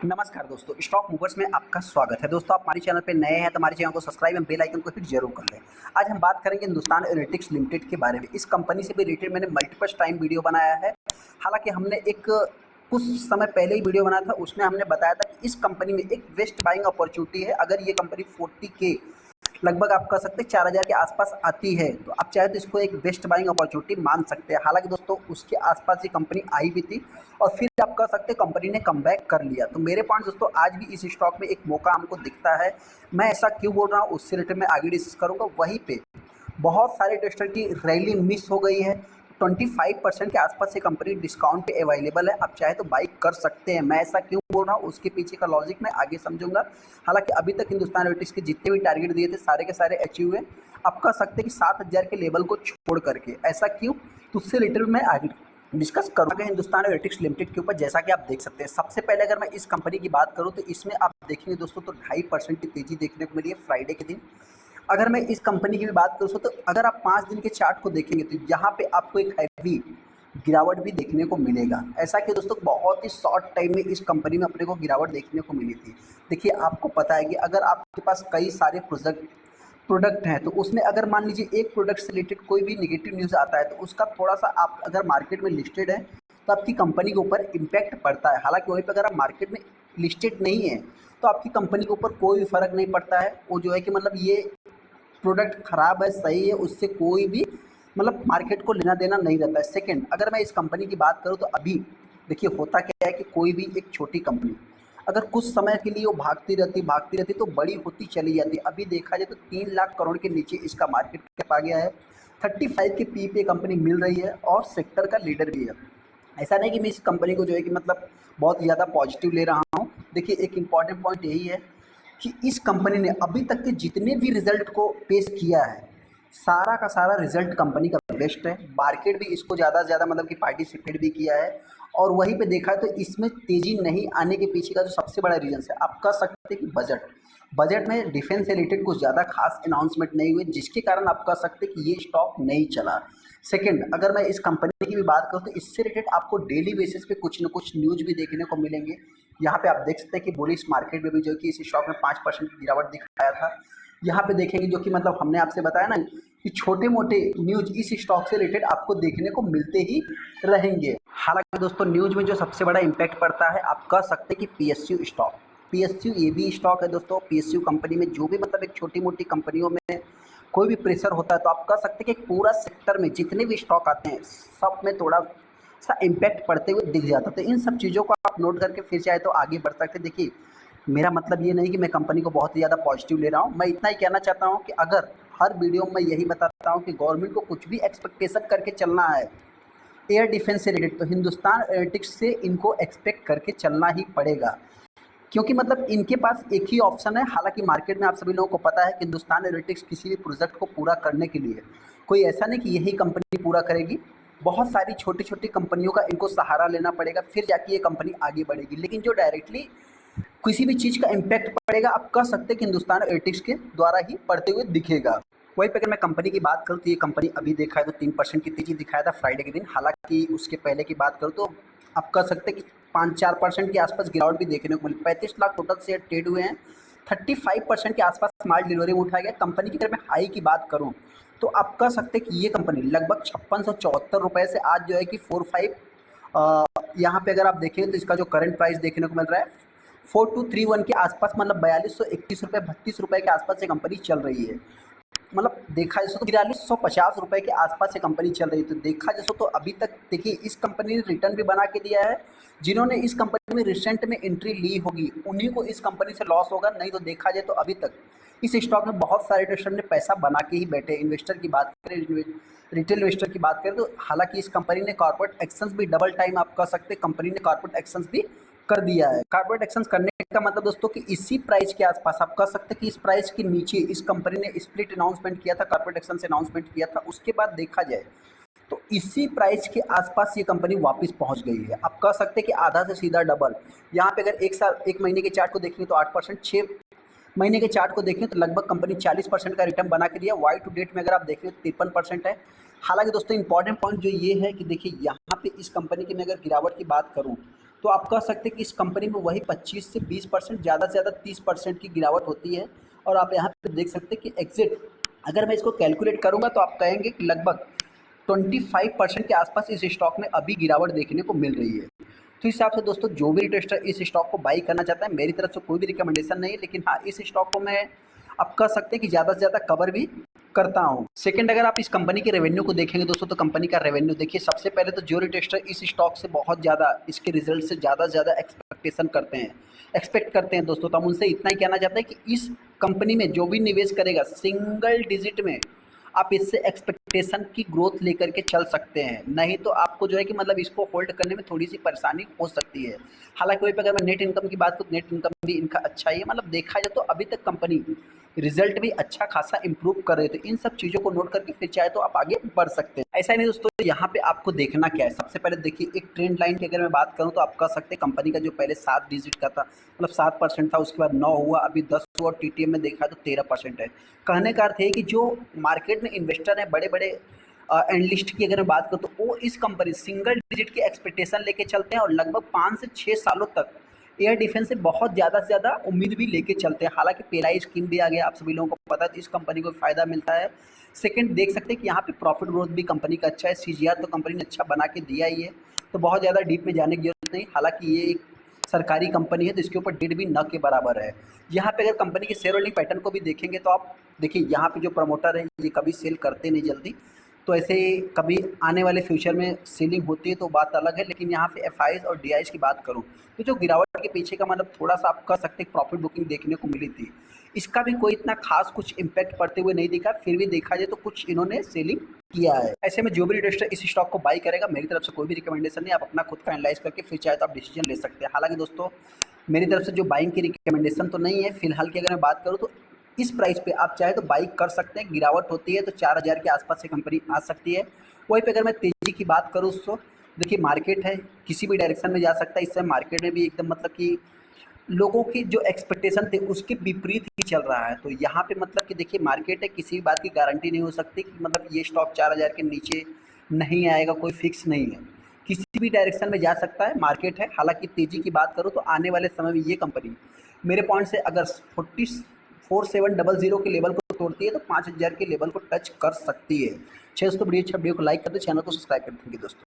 नमस्कार दोस्तों, stock movers में आपका स्वागत है। दोस्तों, आप हमारे चैनल पे नए हैं तो हमारे चैनल को सब्सक्राइब एंड बेल आइकन को हिट जरूर कर लें। आज हम बात करेंगे हिंदुस्तान एरोनॉटिक्स लिमिटेड के बारे में। इस कंपनी से भी रिलेटेड मैंने मल्टीपल टाइम वीडियो बनाया है। हालांकि हमने एक कुछ समय पहले ही वीडियो बनाया था, उसमें हमने बताया था कि इस कंपनी में एक बेस्ट बाइंग अपॉर्चुनिटी है। अगर ये कंपनी 40 के लगभग आप कह सकते हैं 4000 के आसपास आती है तो आप चाहे तो इसको एक बेस्ट बाइंग अपॉर्चुनिटी मान सकते हैं। हालांकि दोस्तों उसके आसपास ये कंपनी आई भी थी और फिर आप कह सकते हैं कंपनी ने कमबैक कर लिया। तो मेरे पॉइंट दोस्तों, आज भी इस स्टॉक में एक मौका हमको दिखता है। मैं ऐसा क्यों बोल रहा हूँ उससे रिलेटेड मैं आगे डिस्कस करूँगा। वहीं पे बहुत सारे टेस्टर की रैली मिस हो गई है। 25% के आसपास ये कंपनी डिस्काउंट पे अवेलेबल है, आप चाहे तो बाई कर सकते हैं। मैं ऐसा क्यों बोल रहा हूँ उसके पीछे का लॉजिक मैं आगे समझूंगा। हालांकि अभी तक हिंदुस्तान एरोनॉटिक्स के जितने भी टारगेट दिए थे सारे के सारे अचीव हुए। आप कह सकते हैं कि 7000 के लेवल को छोड़ करके। ऐसा क्यों, तो उससे रिलेटेड मैं आगे डिस्कस करूँगा हिंदुस्तान एरोनॉटिक्स लिमिटेड के ऊपर। जैसा कि आप देख सकते हैं, सबसे पहले अगर मैं इस कंपनी की बात करूँ तो इसमें आप देखेंगे दोस्तों तो 2.5% की तेजी देखने को मिली है फ्राइडे के दिन। अगर मैं इस कंपनी की भी बात करूँ तो अगर आप 5 दिन के चार्ट को देखेंगे तो यहाँ पे आपको एक हैवी गिरावट भी देखने को मिलेगा। ऐसा कि दोस्तों बहुत ही शॉर्ट टाइम में इस कंपनी में अपने को गिरावट देखने को मिली थी। देखिए, आपको पता है कि अगर आपके पास कई सारे प्रोडक्ट हैं तो उसमें अगर मान लीजिए एक प्रोडक्ट से रिलेटेड कोई भी नेगेटिव न्यूज़ आता है तो उसका थोड़ा सा आप अगर मार्केट में लिस्टेड है तो आपकी कंपनी के ऊपर इम्पैक्ट पड़ता है। हालांकि वहीं पर अगर आप मार्केट में लिस्टेड नहीं है तो आपकी कंपनी के ऊपर कोई फर्क नहीं पड़ता है। वो जो है कि मतलब ये प्रोडक्ट ख़राब है सही है उससे कोई भी मतलब मार्केट को लेना देना नहीं रहता है। सेकंड, अगर मैं इस कंपनी की बात करूँ तो अभी देखिए होता क्या है कि कोई भी एक छोटी कंपनी अगर कुछ समय के लिए वो भागती रहती तो बड़ी होती चली जाती। अभी देखा जाए तो 3 लाख करोड़ के नीचे इसका मार्केट कैप आ गया है। 35 के पी पे कंपनी मिल रही है और सेक्टर का लीडर भी है। ऐसा नहीं कि मैं इस कंपनी को जो है कि मतलब बहुत ज़्यादा पॉजिटिव ले रहा हूँ। देखिए, एक इम्पॉर्टेंट पॉइंट यही है कि इस कंपनी ने अभी तक के जितने भी रिजल्ट को पेश किया है सारा का सारा रिजल्ट कंपनी का बेस्ट है। मार्केट भी इसको ज़्यादा से ज़्यादा मतलब कि पार्टिसिपेट भी किया है। और वहीं पे देखा है तो इसमें तेज़ी नहीं आने के पीछे का जो सबसे बड़ा रीज़न है, आप कह सकते हैं कि बजट में डिफेंस से रिलेटेड कुछ ज़्यादा खास अनाउंसमेंट नहीं हुए, जिसके कारण आप कह सकते हैं कि ये स्टॉक नहीं चला। सेकंड, अगर मैं इस कंपनी की भी बात करूँ तो इससे रिलेटेड आपको डेली बेसिस पे कुछ न कुछ न्यूज़ भी देखने को मिलेंगे। यहाँ पे आप देख सकते हैं कि बुलिश मार्केट में भी जो कि इस स्टॉक में 5% की गिरावट दिखाया था। यहाँ पे देखेंगे जो कि मतलब हमने आपसे बताया ना कि छोटे मोटे न्यूज इस स्टॉक से रिलेटेड आपको देखने को मिलते ही रहेंगे। हालांकि दोस्तों न्यूज में जो सबसे बड़ा इम्पैक्ट पड़ता है आप कह सकते हैं कि पीएसयू स्टॉक। पीएसयू ये भी स्टॉक है दोस्तों। पीएसयू कंपनी में जो भी मतलब एक छोटी मोटी कंपनियों में कोई भी प्रेशर होता है तो आप कह सकते हैं कि पूरा सेक्टर में जितने भी स्टॉक आते हैं सब में थोड़ा सा इम्पैक्ट पड़ते हुए दिख जाता है। तो इन सब चीज़ों को आप नोट करके फिर चाहे तो आगे बढ़ सकते हैं। देखिए, मेरा मतलब ये नहीं कि मैं कंपनी को बहुत ही ज़्यादा पॉजिटिव ले रहा हूँ। मैं इतना ही कहना चाहता हूँ कि अगर हर वीडियो में यही बताता हूँ कि गवर्नमेंट को कुछ भी एक्सपेक्टेशन करके चलना है एयर डिफेंस से रिलेटेड तो हिंदुस्तान एरोनॉटिक्स से इनको एक्सपेक्ट करके चलना ही पड़ेगा। क्योंकि मतलब इनके पास एक ही ऑप्शन है। हालांकि मार्केट में आप सभी लोगों को पता है कि हिंदुस्तान एरोनॉटिक्स किसी भी प्रोजेक्ट को पूरा करने के लिए कोई ऐसा नहीं कि यही कंपनी पूरा करेगी। बहुत सारी छोटी छोटी कंपनियों का इनको सहारा लेना पड़ेगा फिर जाके ये कंपनी आगे बढ़ेगी। लेकिन जो डायरेक्टली किसी भी चीज़ का इम्पैक्ट पड़ेगा आप कह सकते हैं कि हिंदुस्तान एरोनॉटिक्स के द्वारा ही पड़ते हुए दिखेगा। वहीं पर अगर मैं कंपनी की बात करूँ तो ये कंपनी अभी देखा है तो 3% की तेजी दिखाया था फ्राइडे के दिन। हालांकि उसके पहले की बात करूँ तो आप कह सकते हैं कि 5-4% के आसपास गिरावट भी देखने को मिली। 35 लाख टोटल शेयर ट्रेड हुए हैं। 35% के आसपास माल डिलीवरी में उठाया गया। कंपनी की अगर मैं हाई की बात करूँ तो आप कह सकते हैं कि ये कंपनी लगभग 5674 रुपये से आज जो है कि 45 यहाँ पे अगर आप देखें तो इसका जो करंट प्राइस देखने को मिल रहा है 4231 के आसपास, मतलब 4231 रुपये 32 रुपये के आसपास ये कंपनी चल रही है। मतलब देखा जाए तो 4350 रुपये के आसपास ये कंपनी चल रही है। तो देखा जाए तो अभी तक देखिए इस कंपनी ने रिटर्न भी बना के दिया है। जिन्होंने इस कंपनी में रिसेंट में एंट्री ली होगी उन्हीं को इस कंपनी से लॉस होगा। नहीं तो देखा जाए तो अभी तक इस स्टॉक में बहुत सारे इन्वेस्टर ने पैसा बना के ही बैठे। इन्वेस्टर की बात करें, रिटेल इन्वेस्टर की बात करें तो हालांकि इस कंपनी ने कॉर्पोरेट एक्शंस भी डबल टाइम आप कह सकते हैं कंपनी ने कॉर्पोरेट एक्शंस भी कर दिया है। कॉर्पोरेट एक्शंस करने का मतलब दोस्तों कि इसी प्राइस के आसपास आप कह सकते हैं कि इस प्राइस के नीचे इस कंपनी ने स्प्लिट अनाउंसमेंट किया था, कॉर्पोरेट एक्शन से अनाउंसमेंट किया था। उसके बाद देखा जाए तो इसी प्राइस के आसपास ये कंपनी वापस पहुंच गई है। आप कह सकते हैं कि आधा से सीधा डबल। यहाँ पे अगर एक महीने के चार्ट को देखें तो 8%, 6 महीने के चार्ट को देखें तो लगभग कंपनी 40% का रिटर्न बना के दिया। वाई टू डेट में अगर आप देखें तो 53% है। हालांकि दोस्तों इंपॉर्टेंट पॉइंट जो ये है कि देखिए यहाँ पे इस कंपनी की मैं अगर गिरावट की बात करूँ तो आप कह सकते हैं कि इस कंपनी में वही 25 से 20%, ज़्यादा से ज़्यादा 30% की गिरावट होती है। और आप यहाँ पे देख सकते हैं कि एग्जिट, अगर मैं इसको कैलकुलेट करूँगा तो आप कहेंगे कि लगभग 25% के आसपास इस स्टॉक में अभी गिरावट देखने को मिल रही है। तो इस हिसाब से दोस्तों जो भी इन्वेस्टर इस स्टॉक को बाई करना चाहता है, मेरी तरफ से कोई भी रिकमेंडेशन नहीं है, लेकिन हाँ इस स्टॉक को मैं आप कह सकते हैं कि ज़्यादा से ज़्यादा कवर भी करता हूँ। सेकंड, अगर आप इस कंपनी के रेवेन्यू को देखेंगे दोस्तों, तो कंपनी का रेवेन्यू देखिए, सबसे पहले तो जो इन्वेस्टर इस स्टॉक से बहुत ज़्यादा इसके रिजल्ट से ज़्यादा से ज़्यादा एक्सपेक्ट करते हैं दोस्तों, तो हम उनसे इतना ही कहना चाहते हैं कि इस कंपनी में जो भी निवेश करेगा सिंगल डिजिट में आप इससे एक्सपेक्टेशन की ग्रोथ लेकर के चल सकते हैं, नहीं तो आपको जो है कि मतलब इसको होल्ड करने में थोड़ी सी परेशानी हो सकती है। हालांकि वहीं पर अगर मैं नेट इनकम की बात करूँ, नेट इनकम भी इनका अच्छा ही है, मतलब देखा जाए तो अभी तक कंपनी रिजल्ट भी अच्छा खासा इंप्रूव कर रहे थे। इन सब चीज़ों को नोट करके फिर चाहे तो आप आगे बढ़ सकते हैं। ऐसा ही नहीं दोस्तों, यहाँ पे आपको देखना क्या है, सबसे पहले देखिए एक ट्रेंड लाइन की अगर मैं बात करूँ तो आप कह सकते हैं कंपनी का जो पहले 7 डिजिट का था, मतलब 7% था, उसके बाद 9 हुआ, अभी 10 हुआ, और टीटीएम में देखा तो 13% है। कहने का अर्थ है कि जो मार्केट में इन्वेस्टर हैं, बड़े बड़े एनालिस्ट की अगर मैं बात करूँ तो वो इस कंपनी सिंगल डिजिट की एक्सपेक्टेशन लेके चलते हैं और लगभग 5 से 6 सालों तक एयर डिफेंस से बहुत ज़्यादा से ज़्यादा उम्मीद भी लेके चलते हैं। हालांकि पीएलआई स्कीम भी आ गया, आप सभी लोगों को पता है, इस कंपनी को फ़ायदा मिलता है। सेकंड, देख सकते हैं कि यहाँ पे प्रॉफिट ग्रोथ भी कंपनी का अच्छा है, सीजीआर तो कंपनी ने अच्छा बना के दिया ही है, तो बहुत ज़्यादा डीप में जाने की जरूरत नहीं। हालांकि ये एक सरकारी कंपनी है तो इसके ऊपर डेट भी न के बराबर है। यहाँ पे अगर कंपनी के शेयर होल्डिंग पैटर्न को भी देखेंगे तो आप देखिए, यहाँ पे जो प्रमोटर है ये कभी सेल करते नहीं जल्दी, तो ऐसे कभी आने वाले फ्यूचर में सेलिंग होती है तो बात अलग है। लेकिन यहाँ पे एफआईज और डीआईज की बात करूँ तो जो गिरावट के पीछे का मतलब थोड़ा सा आप कह सकते हैं प्रॉफिट बुकिंग देखने को मिली थी, इसका भी कोई इतना खास कुछ इम्पैक्ट पड़ते हुए नहीं दिखा। फिर भी देखा जाए तो कुछ इन्होंने सेलिंग किया है। ऐसे में जो भी इन्वेस्टर इस स्टॉक को बाई करेगा, मेरी तरफ से कोई भी रिकमेंडेशन नहीं, आप अपना खुद का एनालाइज करके फिर चाहे तो आप डिसीजन ले सकते हैं। हालांकि दोस्तों मेरी तरफ से जो बाइंग की रिकमेंडेशन तो नहीं है फिलहाल की, अगर मैं बात करूँ तो इस प्राइस पे आप चाहे तो बाई कर सकते हैं। गिरावट होती है तो 4000 के आसपास से कंपनी आ सकती है। वहीं पे अगर मैं तेजी की बात करूँ तो देखिए, मार्केट है किसी भी डायरेक्शन में जा सकता है। इस समय मार्केट में भी एकदम मतलब कि लोगों की जो एक्सपेक्टेशन थे उसके विपरीत ही चल रहा है। तो यहाँ पे मतलब कि देखिए, मार्केट है, किसी भी बात की गारंटी नहीं हो सकती कि मतलब ये स्टॉक 4000 के नीचे नहीं आएगा, कोई फिक्स नहीं है, किसी भी डायरेक्शन में जा सकता है, मार्केट है। हालांकि तेजी की बात करूँ तो आने वाले समय में ये कंपनी मेरे पॉइंट से अगर 4700 के लेवल को तोड़ती है तो 5000 के लेवल को टच कर सकती है। दोस्तों वीडियो अच्छा वीडियो को लाइक कर दो, चैनल को सब्सक्राइब कर देंगे दोस्तों।